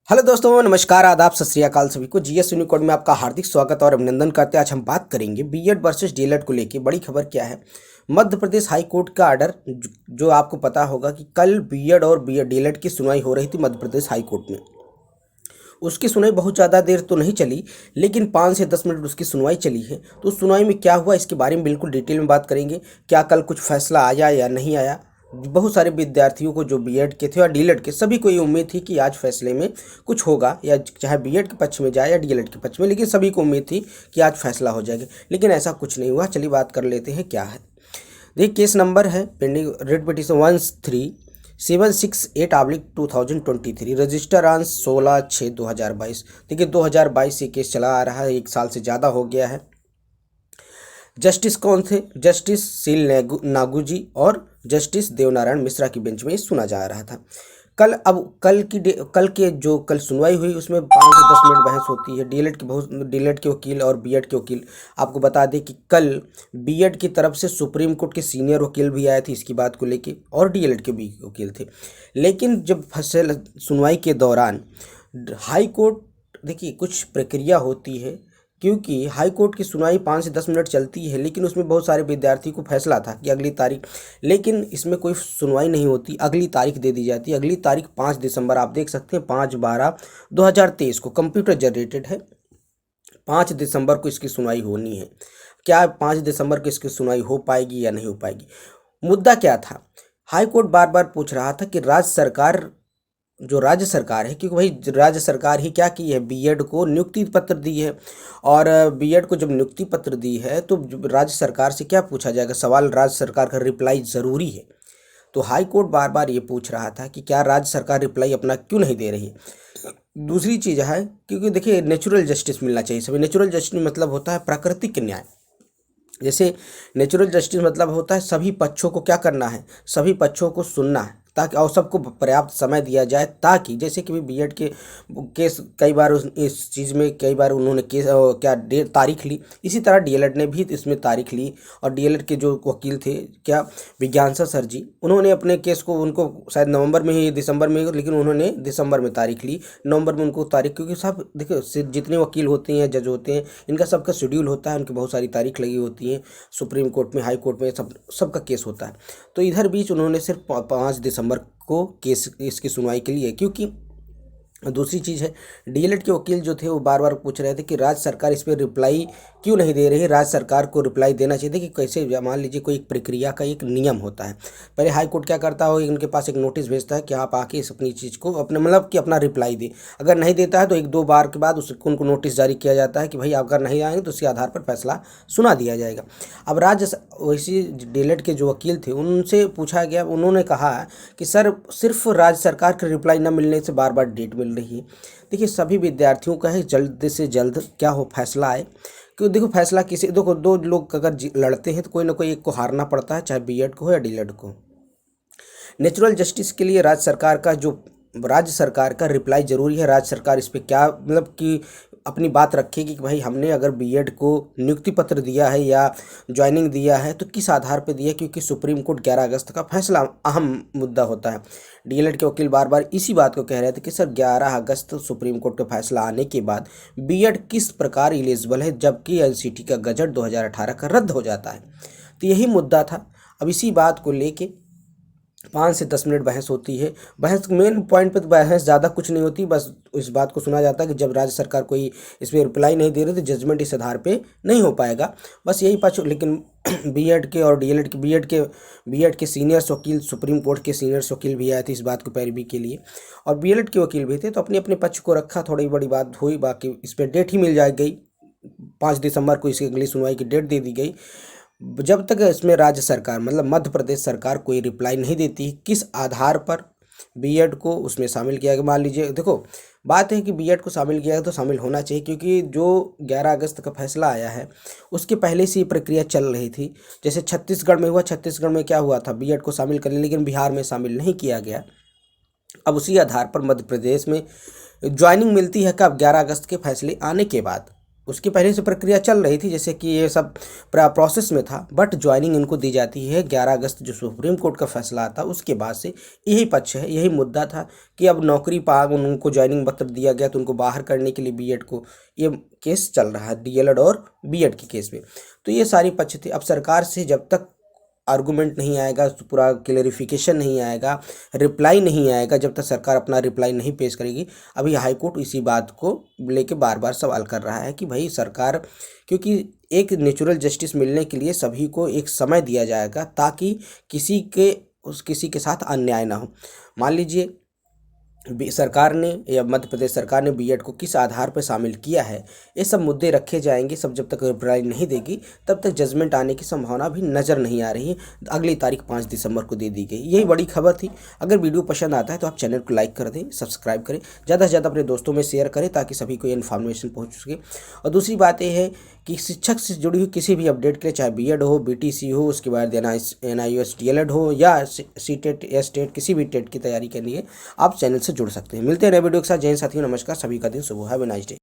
Hello दोस्तों, नमस्कार, आदाब, सत श्री अकाल सभी को। जीएस यूनिकोड में आपका हार्दिक स्वागत और अभिनंदन करते हैं। आज हम बात करेंगे बीएड वर्सेस डीएलएड को लेके। बड़ी खबर क्या है? मध्य प्रदेश हाई कोर्ट का आर्डर, जो आपको पता होगा कि कल बीएड और डीएलएड की सुनवाई हो रही थी मध्य प्रदेश हाई कोर्ट में। उसकी सुनवाई बहुत ज़्यादा देर तो नहीं चली, लेकिन 5 से 10 मिनट उसकी सुनवाई चली है। तो उस सुनवाई में क्या हुआ, इसके बारे में बिल्कुल डिटेल में बात करेंगे। क्या कल कुछ फैसला आया या नहीं आया? बहुत सारे विद्यार्थियों को, जो बीएड के थे और डीएलएड के, सभी को ये उम्मीद थी कि आज फैसले में कुछ होगा, या चाहे बीएड के पक्ष में जाए या डीएलएड के पक्ष में, लेकिन सभी को उम्मीद थी कि आज फैसला हो जाएगा। लेकिन ऐसा कुछ नहीं हुआ। चलिए बात कर लेते हैं क्या है। देखिए, केस नंबर है pending red petition 13768/2023, register on 16/6/2022। देखिए, 2022 से केस चला आ रहा है, 1 साल से ज़्यादा हो गया है। जस्टिस कौन थे? जस्टिस सील नागूजी और जस्टिस देवनारायण मिश्रा की बेंच में सुना जा रहा था। कल सुनवाई हुई, उसमें 5 से 10 मिनट बहस होती है। डीएलएड के वकील और बीएड के वकील, आपको बता दें कि कल बीएड की तरफ से सुप्रीम कोर्ट के सीनियर वकील भी आए थे इसकी बात को लेके, और डीएलएड के भी वकील थे। लेकिन जब सुनवाई के दौरान हाई कोर्ट, देखिए कुछ प्रक्रिया होती है, क्योंकि हाई कोर्ट की सुनवाई 5 से 10 मिनट चलती है, लेकिन उसमें बहुत सारे विद्यार्थी को फैसला था कि अगली तारीख, लेकिन इसमें कोई सुनवाई नहीं होती, अगली तारीख दे दी जाती है। अगली तारीख 5 दिसंबर, आप देख सकते हैं 5/12/2023 को, कंप्यूटर जनरेटेड है। 5 दिसंबर को इसकी सुनवाई होनी है। क्या 5 दिसंबर को इसकी सुनवाई हो पाएगी या नहीं हो पाएगी? मुद्दा क्या था? हाई कोर्ट बार बार पूछ रहा था कि राज्य सरकार है, क्योंकि भाई राज्य सरकार ही क्या की है, बीएड को नियुक्ति पत्र दी है। और बीएड को जब नियुक्ति पत्र दी है तो राज्य सरकार से क्या पूछा जाएगा? सवाल, राज्य सरकार का रिप्लाई ज़रूरी है। तो हाई कोर्ट बार बार ये पूछ रहा था कि क्या राज्य सरकार रिप्लाई अपना क्यों नहीं दे रही है। दूसरी चीज़ है, क्योंकि देखिए नेचुरल जस्टिस मिलना चाहिए सभी। नेचुरल जस्टिस मतलब होता है प्राकृतिक न्याय। जैसे नेचुरल जस्टिस मतलब होता है सभी पक्षों को क्या करना है, सभी पक्षों को सुनना है, ताकि और सबको पर्याप्त समय दिया जाए, ताकि जैसे कि बीएड के केस कई बार इस चीज़ में कई बार उन्होंने केस क्या तारीख ली, इसी तरह डीएलएड ने भी इसमें तारीख ली। और डीएलएड के जो वकील थे, क्या विज्ञानसा सर जी, उन्होंने अपने केस को, उनको शायद नवंबर में ही, दिसंबर में, लेकिन उन्होंने दिसंबर में तारीख ली, नवंबर में उनको तारीख, क्योंकि सब देखिए जितने वकील होते हैं, जज होते हैं, इनका सबका शेड्यूल होता है, उनकी बहुत सारी तारीख लगी होती है। सुप्रीम कोर्ट में, हाई कोर्ट में, सबका केस होता है। तो इधर बीच उन्होंने सिर्फ 5 दिसंबर को केस इसकी सुनवाई के लिए, क्योंकि दूसरी चीज़ है, डीएलएड के वकील जो थे वो बार बार पूछ रहे थे कि राज्य सरकार इस पर रिप्लाई क्यों नहीं दे रही है, राज्य सरकार को रिप्लाई देना चाहिए। कि कैसे, मान लीजिए कोई एक प्रक्रिया का एक नियम होता है, पहले हाई कोर्ट क्या करता है, उनके पास एक नोटिस भेजता है कि आप आके इस अपनी चीज़ को अपने मतलब कि अपना रिप्लाई दे। अगर नहीं देता है तो 1-2 बार के बाद उनको नोटिस जारी किया जाता है कि भाई अगर नहीं आएंगे तो उसके आधार पर फैसला सुना दिया जाएगा। अब वैसे डीएलएड के जो वकील थे उनसे पूछा गया, उन्होंने कहा कि सर सिर्फ राज्य सरकार के रिप्लाई न मिलने से बार बार डेट मिल रही है। देखिए, सभी विद्यार्थियों का है जल्द से जल्द क्या हो, फैसला आए। क्यों, देखो फैसला किसी, देखो 2 लोग अगर लड़ते हैं तो कोई ना कोई एक को हारना पड़ता है, चाहे बीएड को हो या डीएलएड को। नेचुरल जस्टिस के लिए राज्य सरकार का रिप्लाई जरूरी है। राज्य सरकार इस पे क्या मतलब कि अपनी बात रखेगी कि भाई हमने अगर बीएड को नियुक्ति पत्र दिया है या ज्वाइनिंग दिया है तो किस आधार पे दिया है, क्योंकि सुप्रीम कोर्ट 11 अगस्त का फैसला अहम मुद्दा होता है। डीएलएड के वकील बार बार इसी बात को कह रहे थे कि सर 11 अगस्त सुप्रीम कोर्ट का फैसला आने के बाद बीएड किस प्रकार एलिजिबल है, जबकि एनसीटी का गजट 2018 का रद्द हो जाता है। तो यही मुद्दा था। अब इसी बात को लेके 5 से 10 मिनट बहस होती है। बहस मेन पॉइंट पे तो बहस ज़्यादा कुछ नहीं होती, बस इस बात को सुना जाता है कि जब राज्य सरकार कोई इस पर रिप्लाई नहीं दे रही तो जजमेंट इस आधार पे नहीं हो पाएगा, बस यही पक्ष। लेकिन बीएड के और डीएलएड के, बीएड के सीनियर्स वकील, सुप्रीम कोर्ट के सीनियर्स वकील भी आए थे इस बात को पैरवी के लिए, और डीएलएड के वकील भी थे, तो अपने अपने पक्ष को रखा। थोड़ी बड़ी बात हुई, बाकी इस पर डेट ही मिल गई। 5 दिसंबर को इसकी अगली सुनवाई की डेट दे दी गई। जब तक इसमें राज्य सरकार मतलब मध्य प्रदेश सरकार कोई रिप्लाई नहीं देती किस आधार पर बीएड को उसमें शामिल किया गया। मान लीजिए, देखो बात है कि बीएड को शामिल किया गया तो शामिल होना चाहिए, क्योंकि जो 11 अगस्त का फैसला आया है उसके पहले से ये प्रक्रिया चल रही थी। जैसे छत्तीसगढ़ में हुआ, छत्तीसगढ़ में क्या हुआ था, बीएड को शामिल कर लिया, लेकिन बिहार में शामिल नहीं किया गया। अब उसी आधार पर मध्य प्रदेश में ज्वाइनिंग मिलती है कब? 11 अगस्त के फैसले आने के बाद। उसकी पहले से प्रक्रिया चल रही थी, जैसे कि ये सब प्रोसेस में था, बट ज्वाइनिंग इनको दी जाती है 11 अगस्त जो सुप्रीम कोर्ट का फैसला आता उसके बाद से। यही पक्ष है, यही मुद्दा था कि अब नौकरी पा उनको ज्वाइनिंग पत्र दिया गया तो उनको बाहर करने के लिए बीएड को, ये केस चल रहा है डीएलएड और बीएड के केस में। तो ये सारी पक्ष थे। अब सरकार से जब तक आर्गूमेंट नहीं आएगा, तो पूरा क्लेरिफिकेशन नहीं आएगा, रिप्लाई नहीं आएगा, जब तक सरकार अपना रिप्लाई नहीं पेश करेगी। अभी हाई कोर्ट इसी बात को लेके बार बार सवाल कर रहा है कि भाई सरकार, क्योंकि एक नेचुरल जस्टिस मिलने के लिए सभी को एक समय दिया जाएगा ताकि किसी के साथ अन्याय ना हो। मान लीजिए सरकार ने या मध्य प्रदेश सरकार ने बीएड को किस आधार पर शामिल किया है, ये सब मुद्दे रखे जाएंगे। सब जब तक रिप्लाई नहीं देगी तब तक जजमेंट आने की संभावना भी नज़र नहीं आ रही है। अगली तारीख 5 दिसंबर को दे दी गई। यही बड़ी खबर थी। अगर वीडियो पसंद आता है तो आप चैनल को लाइक कर दें, सब्सक्राइब करें, ज़्यादा से ज़्यादा अपने दोस्तों में शेयर करें ताकि सभी को ये इन्फॉर्मेशन पहुँच सके। और दूसरी बात यह है कि शिक्षक से जुड़ी हुई किसी भी अपडेट के लिए, चाहे बीएड हो, बीटीसी हो, उसके बाद एनआईओएस डीएलएड हो या सीटेट या स्टेट, किसी भी टेट की तैयारी के लिए आप चैनल से जुड़ सकते हैं। मिलते हैं नए वीडियो के साथ। जय हिंद साथियों, नमस्कार, सभी का दिन शुभ हो। Have a nice day.